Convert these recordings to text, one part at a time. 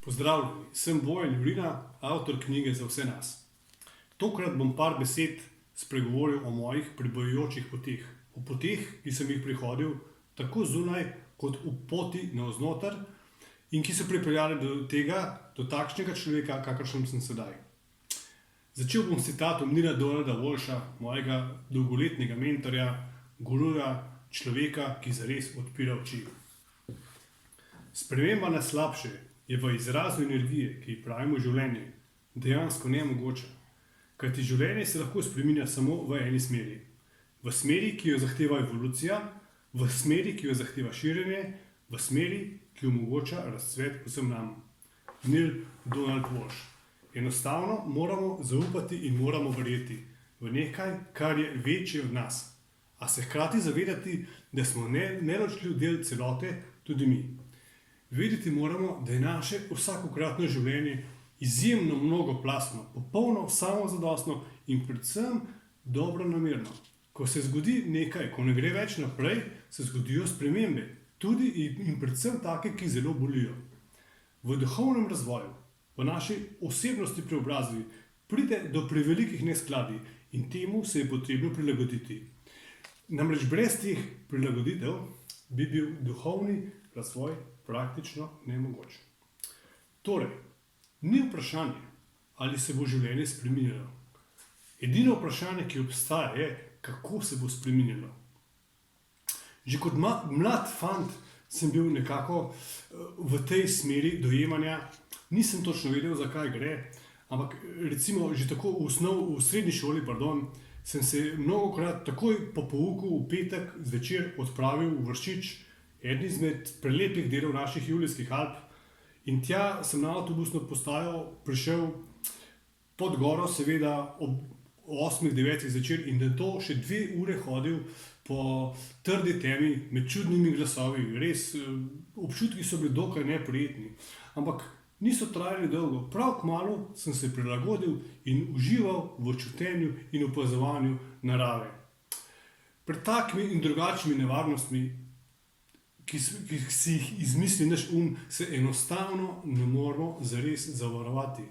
Pozdravljeni, sem Bojan Jurina, avtor knjige Za vse nas. Tokrat bom par besed spregovoril o mojih prebivajočih poteh. O poteh, ki sem jih prehodil tako zunaj kot v poti navznoter in ki so pripeljali do takšnega človeka, kakršen sem sedaj. Začel bom s citatom Neila Donalda Walsha, mojega dolgoletnega mentorja, guruja, človeka, ki zares odpira oči. Sprememba na slabše je v izrazu energije, ki ji pravimo življenje, dejansko nemogoča. Kajti življenje se lahko spreminja samo v eni smeri. V smeri, ki jo zahteva evolucija, v smeri, ki jo zahteva širjenje, v smeri, ki omogoča razcvet vsem nam. Neil Donald Walsh. Enostavno moramo zaupati in moramo verjeti v nekaj, kar je večje od nas. A se hkrati zavedati, da smo neločljiv del celote tudi mi. Vedeti moramo, da je naše vsakokratno življenje izjemno mnogoplastno, popolno samozadostno in predvsem dobronamerno. Ko se zgodi nekaj, ko ne gre več naprej, se zgodijo spremembe, tudi in predvsem take, ki zelo bolijo. V duhovnem razvoju, v naši osebnosti preobrazbi, pride do prevelikih neskladij in temu se je potrebno prilagoditi. Namreč brez teh prilagoditev bi bil duhovni razvoj praktično nemogoč. Torej, ni vprašanje, ali se bo življenje spreminjalo. Edino vprašanje, ki obstaja, je, kako se bo spreminjalo. Že kot mlad fant sem bil nekako v tej smeri dojemanja, nisem točno vedel, za kaj gre, ampak recimo že tako v srednji šoli, sem se mnogokrat takoj po pouku v petek zvečer odpravil v Vršič, eden izmed prelepih delov naših Julijskih Alp, in tja sem na avtobusno postajo prišel pod goro, seveda ob 8-9 zvečer, in da to še 2 ure hodil po trdi temi med čudnimi glasovi. Res, občutki so bili dokaj neprijetni, ampak niso trajali dolgo. Prav kmalu sem se prilagodil in užival v čutenju in opazovanju narave. Pred takimi in drugačnimi nevarnostmi, ki si jih izmisli naš se enostavno ne moremo zares zavarovati.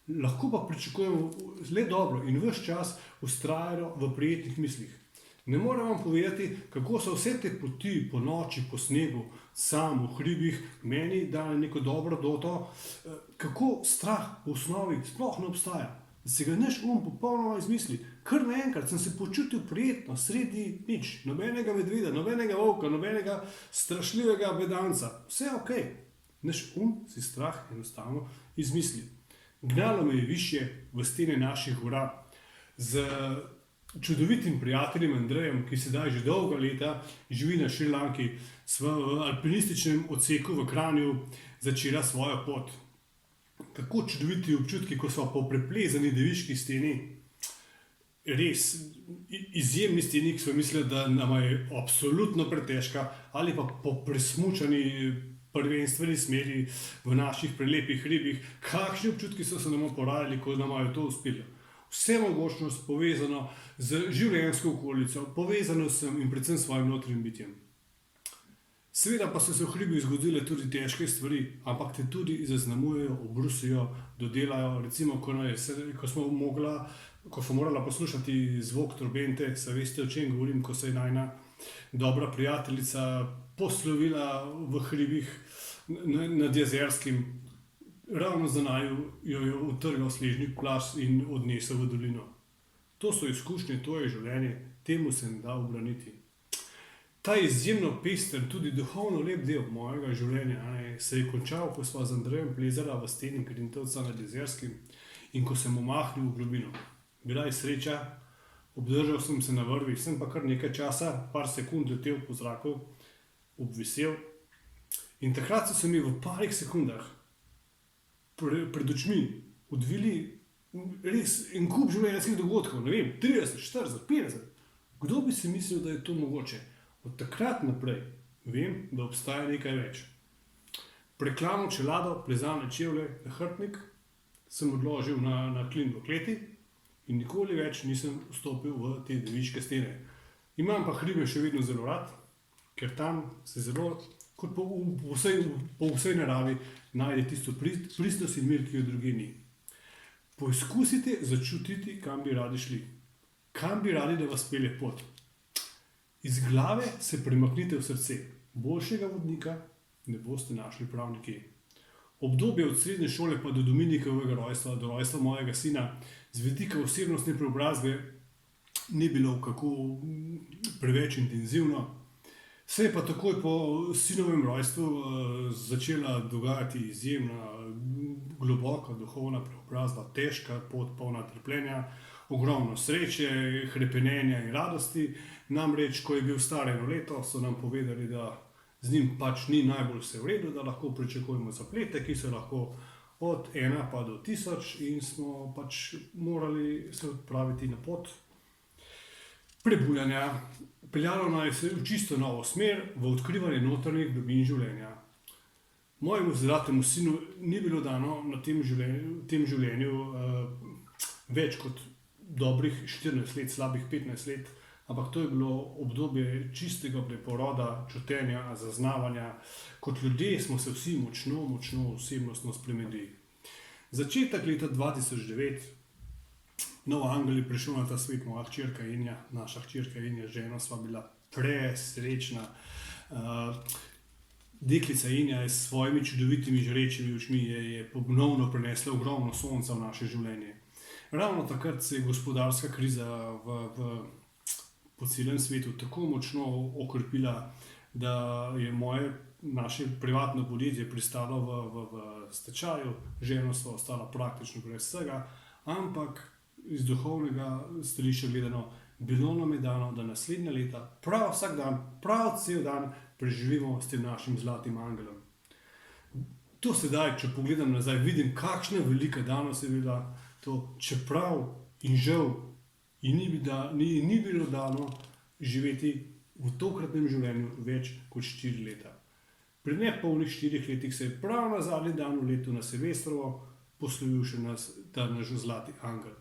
Lahko pa pričakujemo le dobro in ves čas vztrajajo v prijetnih mislih. Ne morem vam povedati, kako so vse te poti po noči, po snegu, sam v hribih, meni dali neko dobro doto, kako strah v osnovi sploh ne obstaja. Da se ga naš popolnoma izmisli. Kar naenkrat sem se počutil prijetno, sredi nič, nobenega medveda, nobenega volka, nobenega strašljivega bedanca. Vse je okej. Naš si strah enostavno izmisli. Gnalo me je višje v stene naših gora z čudovitim prijateljem Andrejem, ki sedaj že dolga leta živi na Šrilanki, sva v alpinističnem odseku v Kranju začela svojo pot. Kako čudoviti občutki, ko smo po preplezani deviški steni, res izjemni steni, ki smo mislili, da nama je absolutno pretežka, ali pa po presmučani prvenstveni smeri v naših prelepih hribih, kakšni občutki so se nam porajali, ko nama je to uspelo. Vsemogočnost povezano z življenjsko okolico, povezano sem in predvsem s svojim notranjim bitjem. Seveda pa so se v hribih zgodile tudi težke stvari, ampak te tudi zaznamujejo, obrusijo, dodelajo. Recimo, ko smo morala poslušati zvok trobente, se veste, o čem govorim, ko se je najina dobra prijateljica poslovila v hribih nad Jezerskim, ravno za naju jo je utrgal snežni plaz in odnesel v dolino. To so izkušnje, to je življenje, temu se ne da ubraniti. Ta izjemno pester, tudi duhovno lep del mojega življenja se je končal, ko sva z Andrejem plezala v steni Grintovca nad Jezerskim in ko sem omahnil v globino. Bila je sreča, obdržal sem se na vrvi, sem pa kar nekaj časa, par sekund letel po zraku, obvisel, in takrat so se mi v parih sekundah pred očmi odvili res en kup življenjskih dogodkov, ne vem, 30, 40, 50. Kdo bi si mislil, da je to mogoče? Od takrat naprej vem, da obstaja nekaj več. Preklano čelado, plezalne čevlje, nahrbtnik sem odložil na klin v kleti in nikoli več nisem vstopil v te deviške stene. Imam pa hribe še vedno zelo rad, ker tam se zelo kot po vsej naravi, najde tisto pristnost in mir, ki jo drugi ni. Poizkusite začutiti, kam bi radi šli, kam bi radi, da vas pelje pot. Iz glave se premaknite v srce. Boljšega vodnika ne boste našli prav nikjer. Obdobje od srednje šole pa do Dominikovega rojstva, do rojstva mojega sina, z vidika osebnostne preobrazbe ni bilo kako preveč intenzivno. Se je pa takoj po sinovem rojstvu začela dogajati izjemna, globoka duhovna preobrazba, težka pot, polna trpljenja, ogromno sreče, hrepenenja in radosti. Namreč, ko je bil star 1 leto, so nam povedali, da z njim pač ni najbolj vse v redu, da lahko pričakujemo zaplete, ki so lahko od 1 pa do 1000, in smo pač morali se odpraviti na pot prebujanja. Peljalo nas je v čisto novo smer, v odkrivanje notranjih globin življenja. Mojemu zlatemu sinu ni bilo dano na tem življenju več kot dobrih 14 let, slabih 15 let, ampak to je bilo obdobje čistega preporoda, čutenja, zaznavanja. Kot ljudje smo se vsi močno osebnostno spremenili. Začetek leta 2009, nov angel je prišel na ta svet, moja hčerka Inja, naša hčerka Inja, žena, sva bila presrečna. Deklica Inja je s svojimi čudovitimi žarečimi očmi je ponovno prinesla ogromno sonca v naše življenje. Ravno takrat se je gospodarska kriza po celem svetu tako močno okrepila, da je naše privatno podjetje pristalo v stečaju, žena sva ostala praktično brez vsega, ampak iz duhovnega stališča gledano, bilo nam je dano, da naslednja leta, prav vsak dan, prav cel dan preživimo s tem našim zlatim angelom. To sedaj, če pogledam nazaj, vidim, kakšna velika danost je bila to, čeprav in žal ni bilo dano živeti v tokratnem življenju več kot 4 leta. Pri nepolnih 4 letih se je prav na zadnji dan v letu na Silvestrovo poslovil še ta naš zlati angel.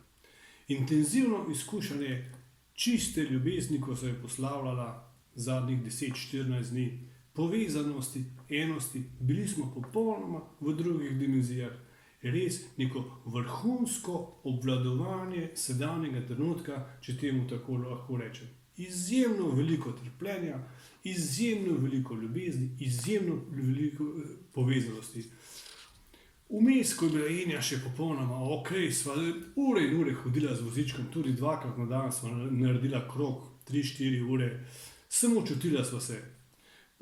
Intenzivno izkušanje čiste ljubezni, ko se je poslavljala zadnjih 10-14 dni, povezanosti, enosti, bili smo popolnoma v drugih dimenzijah, res neko vrhunsko obvladovanje sedanjega trenutka, če temu tako lahko rečem. Izjemno veliko trpljenja, izjemno veliko ljubezni, izjemno veliko povezanosti. Vmes, ko je bila Inja še popolnoma ok, sva ure in ure hodila z vozičkom, tudi 2-krat na dan sva naredila krog, 3-4 ure, samo čutila sva se.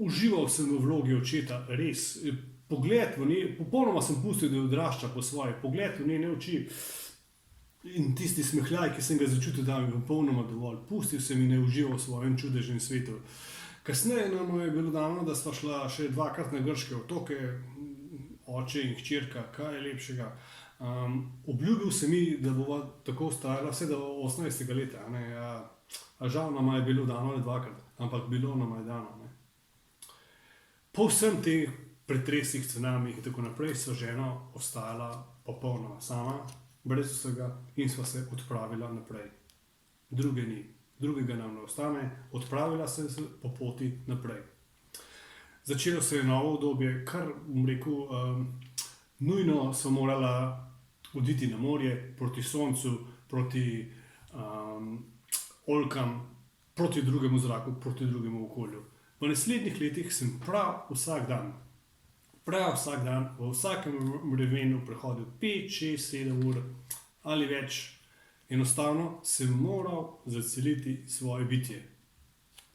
Užival sem v vlogi očeta, res. Pogled v njej, popolnoma sem pustil, da odrašča po svoje, pogled v njene oči in tisti smehljaj, ki sem ga začutil, da mi je popolnoma dovolj. Pustil sem in ne užival v svojem čudežnem svetu. Kasneje nam je bilo dano, da sva šla še 2-krat na grške otoke, oče in hčerka, kaj je lepšega. Obljubil sem ji, da bova tako ostajala vse do 18. leta. A žal nam je bilo dano le 2-krat, ampak bilo nam je dano. Po vsem teh pretresih, cunamih in tako naprej sva žena ostajala popolnoma sama, brez vsega, in sva se odpravila naprej. Drugega nam ne ostane, odpravila sem se po poti naprej. Začelo se je novo obdobje, kar bom rekel, nujno sem morala oditi na morje, proti soncu, proti oljkam, proti drugemu zraku, proti drugemu okolju. V naslednjih letih sem prav vsak dan, v vsakem vremenu prehodil 5, 6, 7 ur ali več. Enostavno sem moral zaceliti svoje bitje.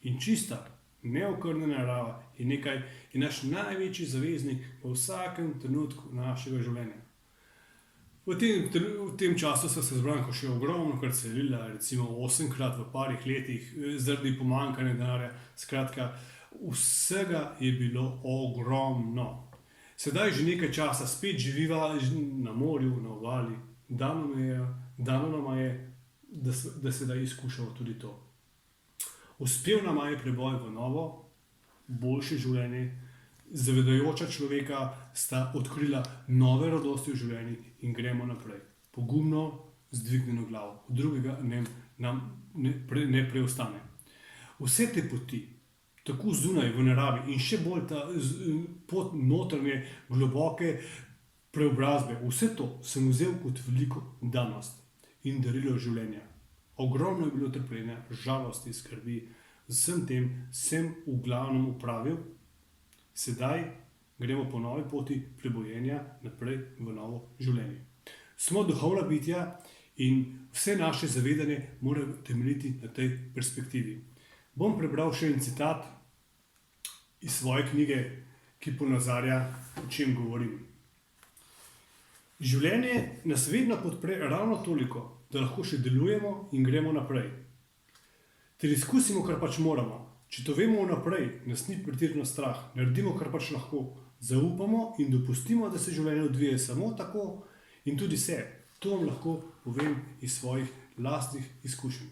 In čista, neokrnjena narava je naš največji zaveznik v vsakem trenutku našega življenja. V tem času sva se z Branko še ogromno krat selila, recimo 8-krat v parih letih, zaradi pomanjkanja denarja. Skratka, vsega je bilo ogromno. Sedaj že nekaj časa spet živiva na morju, na obali. Dano nama je, da sedaj izkušamo tudi to. Uspel nama je preboj v novo, boljše življenje. Zavedajoča človeka sta odkrila nove radosti v življenju in gremo naprej. Pogumno, z dvignjeno glavo. Drugega nam ne preostane. Vse te poti, tako zunaj v naravi in še bolj ta pot notranje, globoke preobrazbe. Vse to sem vzel kot veliko danost in darilo življenja. Ogromno je bilo trpljenja, žalosti, skrbi, z vsem tem sem v glavnem upravil, sedaj gremo po novi poti prebojenja naprej v novo življenje. Smo duhovna bitja in vse naše zavedanje mora temeljiti na tej perspektivi. Bom prebral še en citat iz svoje knjige, ki ponazarja, o čem govorim. Življenje nas vedno podpre ravno toliko, da lahko še delujemo in gremo naprej. Ter izkusimo, kar pač moramo. Če to vemo vnaprej, nas ni pretirano strah, naredimo, kar pač lahko, zaupamo in dopustimo, da se življenje odvije samo tako in tudi se. To vam lahko povem iz svojih lastnih izkušenj.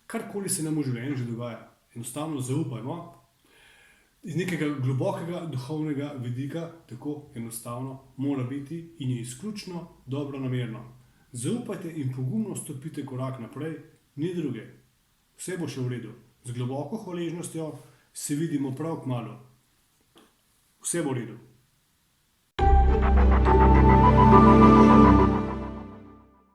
Karkoli se nam v življenju že dogaja, enostavno zaupajmo, iz nekega globokega duhovnega vidika, tako enostavno mora biti in je izključno dobronamerno. Zaupajte in pogumno stopite korak naprej, ni druge. Vse bo še v redu. Z globoko hvaležnostjo se vidimo prav kmalu. Vse bo v redu.